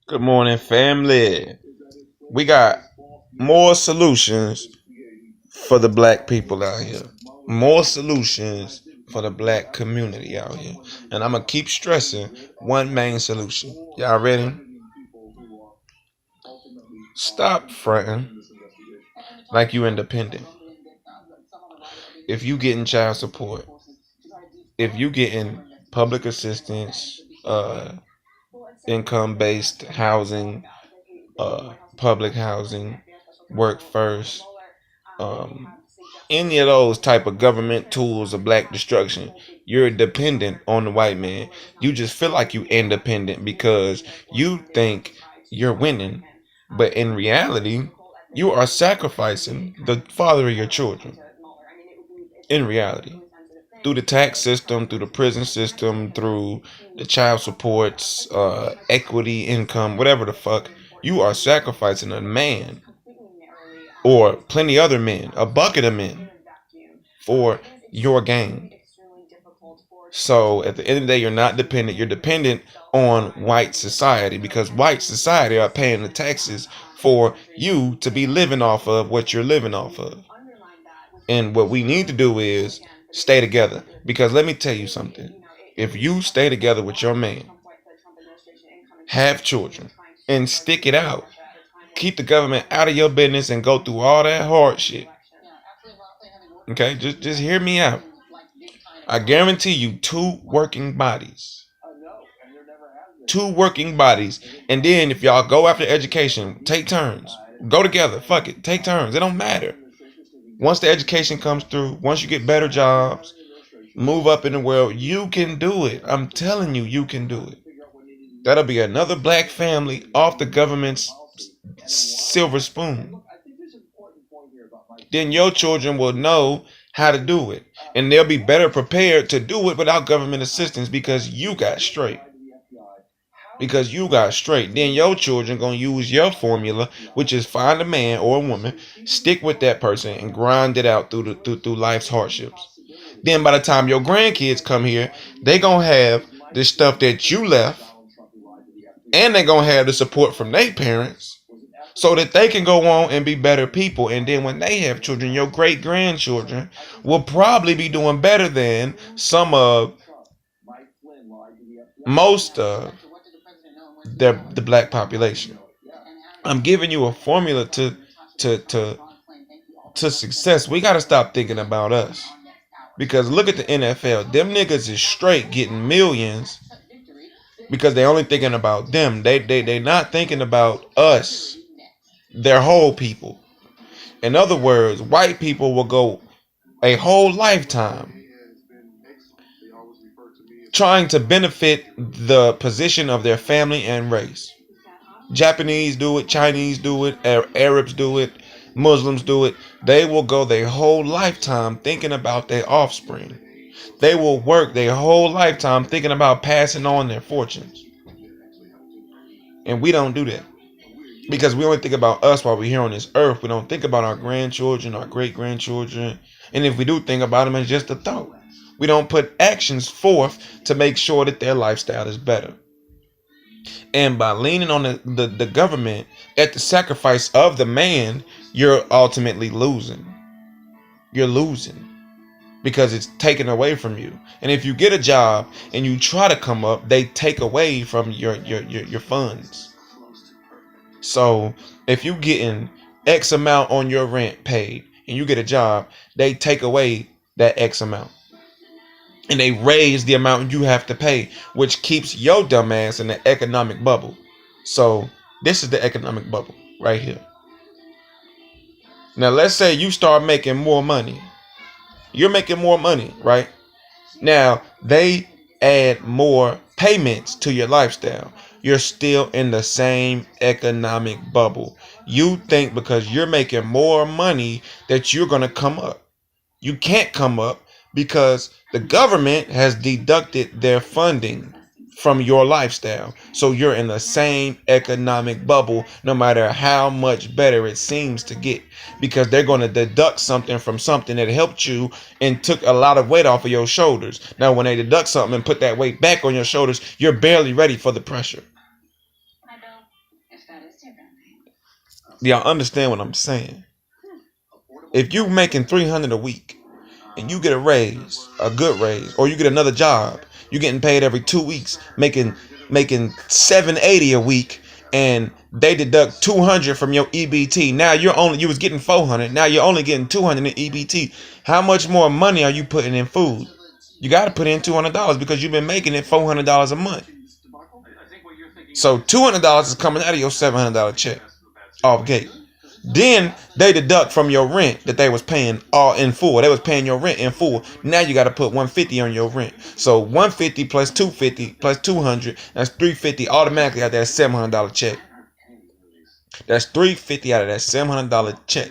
Good morning, family. We got more solutions for the black people out here. More solutions for the black community out here. And I'm going to keep stressing one main solution. Y'all ready? Stop fronting like you independent. If you getting child support, if you getting public assistance, income based housing, public housing, work first, um, any of those type of government tools of black destruction, you're dependent on the white man. You just feel like you independent because you think you're winning, but in reality, you are sacrificing the father of your children. In reality, through the tax system, through the prison system, through the child supports, equity, income, whatever the fuck, you are sacrificing a man or plenty other men, a bucket of men, for your gain. So at the end of the day, you're not dependent. You're dependent on white society because white society are paying the taxes for you to be living off of what you're living off of. And what we need to do is stay together. Because let me tell you something. If you stay together with your man, have children, and stick it out, keep the government out of your business and go through all that hard shit. Okay, just hear me out. I guarantee you two working bodies. Two working bodies. And then if y'all go after education, take turns. Go together. Fuck it. Take turns. It don't matter. Once the education comes through, once you get better jobs, move up in the world, you can do it. I'm telling you, you can do it. That'll be another black family off the government's silver spoon. Then your children will know how to do it. And they'll be better prepared to do it without government assistance because you got straight. Because you got straight. Then your children gonna use your formula, which is find a man or a woman, stick with that person, and grind it out through life's hardships. Then by the time your grandkids come here, they gonna have the stuff that you left, and they gonna have the support from their parents, so that they can go on and be better people. And then when they have children, your great grandchildren will probably be doing better than some of most of the black population. I'm giving you a formula to to to success. We gotta stop thinking about us. Because look at the NFL. Them niggas is straight getting millions because they only thinking about them. They not thinking about us. Their whole people. In other words, white people will go a whole lifetime trying to benefit the position of their family and race. Japanese do it, Chinese do it, Arabs do it, Muslims do it. They will go their whole lifetime thinking about their offspring. They will work their whole lifetime thinking about passing on their fortunes. And we don't do that. Because we only think about us while we're here on this earth. We don't think about our grandchildren, our great grandchildren. And if we do think about them, it's just a thought. We don't put actions forth to make sure that their lifestyle is better. And by leaning on the government at the sacrifice of the man, you're ultimately losing. You're losing because it's taken away from you. And if you get a job and you try to come up, they take away from your funds. So if you getting X amount on your rent paid and you get a job, they take away that X amount. And they raise the amount you have to pay, which keeps your dumb ass in the economic bubble. So this is the economic bubble right here. Now let's say you start making more money. You're making more money, right? Now they add more payments to your lifestyle. You're still in the same economic bubble. You think because you're making more money that you're going to come up. You can't come up because the government has deducted their funding from your lifestyle. So you're in the same economic bubble no matter how much better it seems to get, because they're going to deduct something from something that helped you and took a lot of weight off of your shoulders. Now when they deduct something and put that weight back on your shoulders, you're barely ready for the pressure. Y'all understand what I'm saying? If you making 300 a week and you get a raise, a good raise, or you get another job, you getting paid every 2 weeks, making 780 a week, and they deduct 200 from your EBT. Now you was getting 400. Now you're only getting 200 in EBT. How much more money are you putting in food? You got to put in $200 because you've been making it $400 a month. So $200 is coming out of your $700 check off gate. Then they deduct from your rent that they was paying all in full. They was paying your rent in full. Now you got to put 150 on your rent. So 150 plus 250 plus 200, that's 350 automatically out of that $700 check. That's 350 out of that $700 check.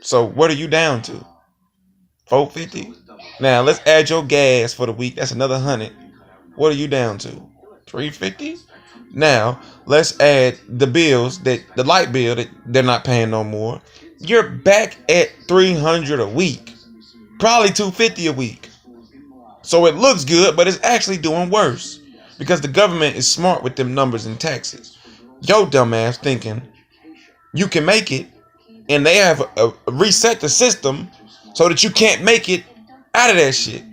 So what are you down to? 450. Now let's add your gas for the week. That's another 100. What are you down to? 350. Now let's add the bills, that the light bill that they're not paying no more. You're back at 300 a week, probably 250 a week. So it looks good, but it's actually doing worse because the government is smart with them numbers and taxes. Yo, dumbass thinking you can make it, and they have reset the system so that you can't make it out of that shit.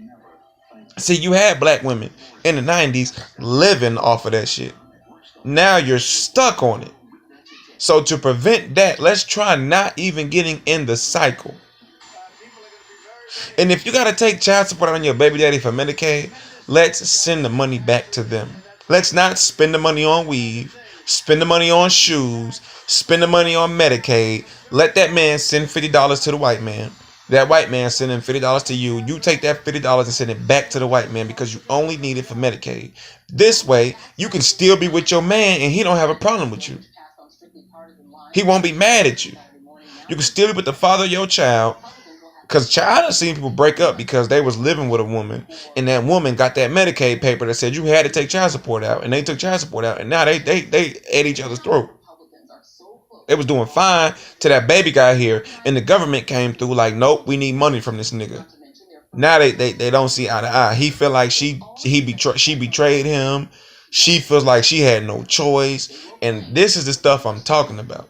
See, you had black women in the 90s living off of that shit. Now you're stuck on it. So to prevent that, let's try not even getting in the cycle. And if you got to take child support on your baby daddy for Medicaid, let's send the money back to them. Let's not spend the money on weave, spend the money on shoes, spend the money on Medicaid. Let that man send $50 to the white man. That white man sending $50 to you. You take that $50 and send it back to the white man because you only need it for Medicaid. This way, you can still be with your man and he don't have a problem with you. He won't be mad at you. You can still be with the father of your child. Because I done seen people break up because they was living with a woman and that woman got that Medicaid paper that said you had to take child support out, and they took child support out, and now they at each other's throat. They was doing fine till that baby got here and the government came through like, nope, we need money from this nigga. Now they don't see eye to eye. He feel like she betrayed him. She feels like she had no choice. And this is the stuff I'm talking about.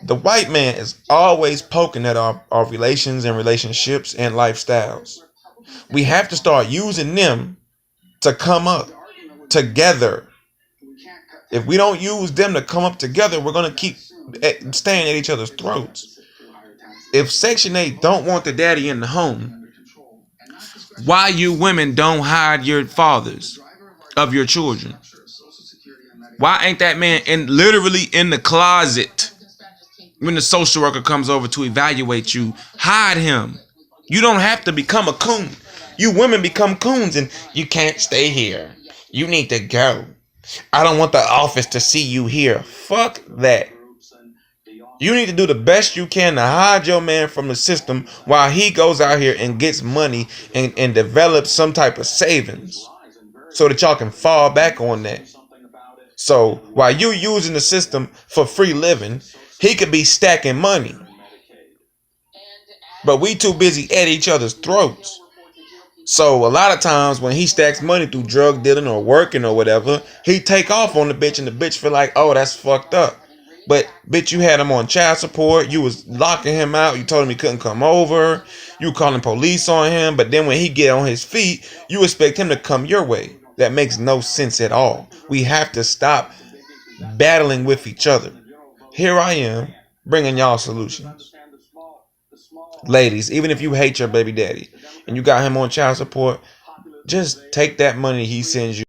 The white man is always poking at our relations and relationships and lifestyles. We have to start using them to come up together. If we don't use them to come up together, we're going to keep staying at each other's throats. If Section 8 don't want the daddy in the home, why you women don't hide your fathers of your children? Why ain't that man literally in the closet when the social worker comes over to evaluate you? Hide him. You don't have to become a coon. You women become coons and you can't stay here. You need to go. I don't want the office to see you here. Fuck that. You need to do the best you can to hide your man from the system while he goes out here and gets money and develops some type of savings so that y'all can fall back on that. So while you using the system for free living, he could be stacking money. But we too busy at each other's throats. So a lot of times when he stacks money through drug dealing or working or whatever, he take off on the bitch and the bitch feel like, oh, that's fucked up. But bitch, you had him on child support. You was locking him out. You told him he couldn't come over. You calling police on him. But then when he get on his feet, you expect him to come your way. That makes no sense at all. We have to stop battling with each other. Here I am bringing y'all solutions. Ladies, even if you hate your baby daddy and you got him on child support, just take that money he sends you